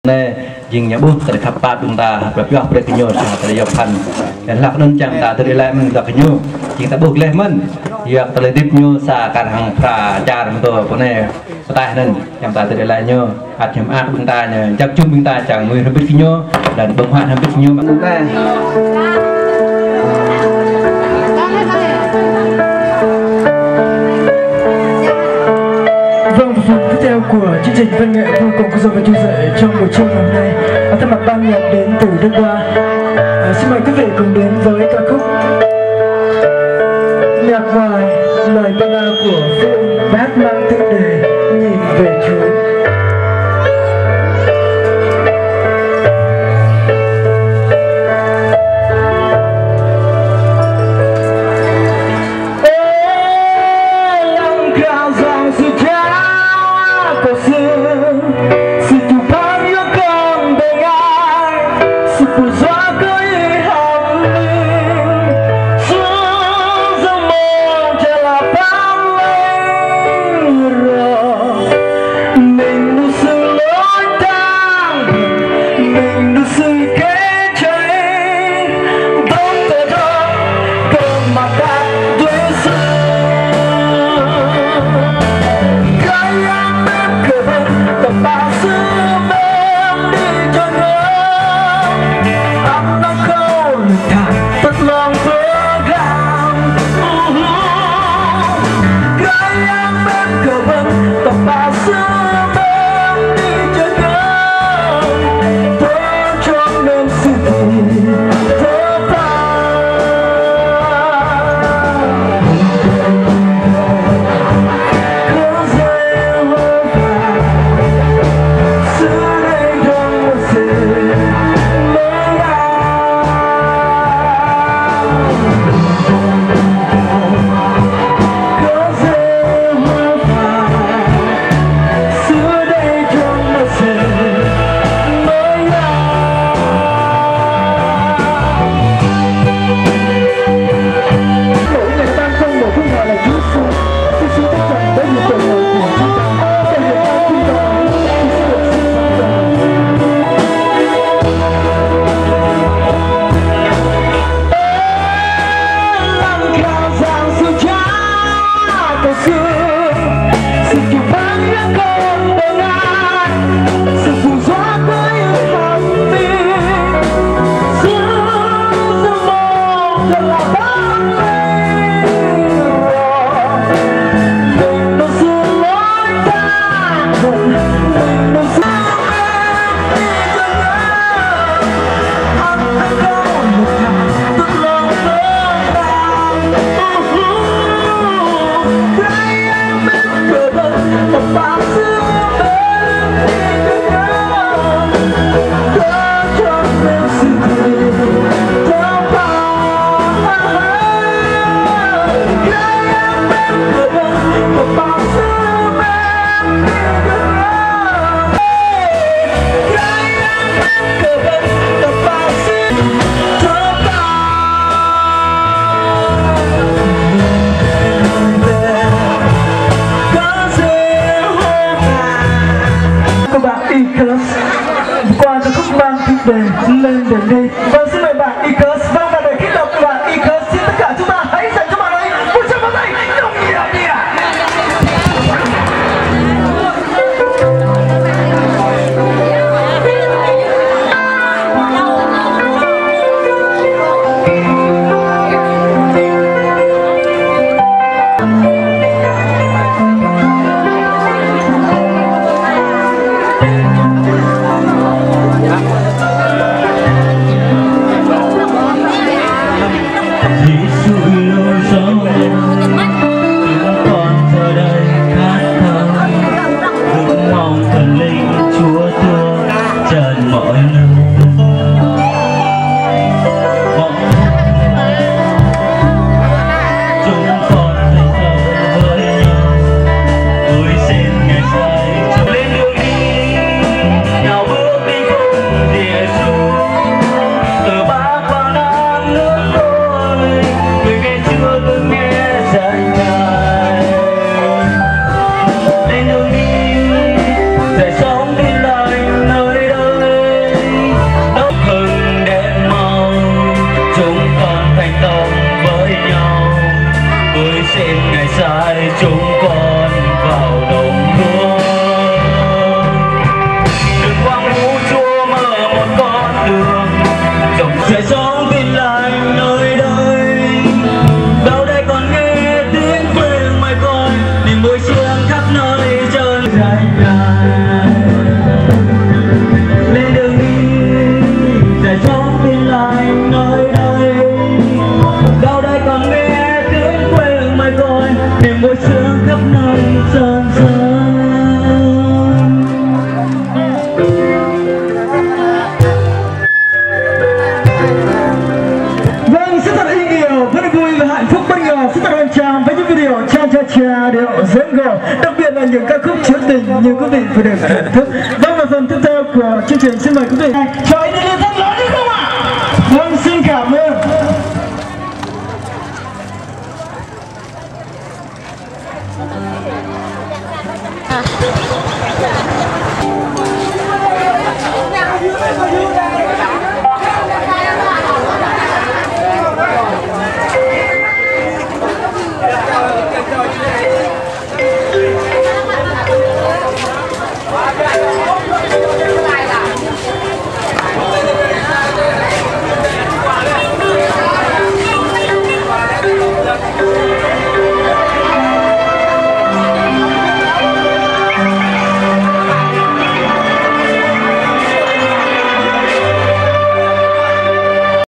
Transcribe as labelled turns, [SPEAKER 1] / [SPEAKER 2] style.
[SPEAKER 1] nè dừng nhà bút từ khắp ba chúng taแบบยอดประโยชน์จากยอดพันเห็นหลักนั้นจังตาตัวแรกมันหลักโยจริงแต่บุกเลยมันอยากตัวดิบโยสาการหังพระจารย์ตัวพวกนี้สไตล์นั้นจังตาตัวแรกโยอาจจะอาบุญตาเนี่ยจักจุ่มบุญตาจากมือทำพิธีโยdan bangsaทำพิธีโยมันได้
[SPEAKER 2] Phần tiếp theo của chương trình văn nghệ vô cùng có dấu và chú dạy trong buổi trưa ngày hôm nay. Thay mặt ban nhạc đến từ Đức Hoa, xin mời quý vị cùng đến với ca khúc nhạc ngoài lời ballad của Phương và hát mang tựa đề Nhìn về Chúa. Qua cho khúc mang thích đề lên đền đi. Vâng, xin mời bạn Icus. Vâng, và để kích động bạn Icus, xin tất cả chúng ta hãy dành cho bạn ấy một tràng pháo tay nồng nhiệt đi ạ. tình như quý vị vừa được thưởng thức. Vâng, và phần tiếp theo của chương trình xin mời quý vị cho anh lên thật lớn được không ạ? Vâng, xin cảm ơn.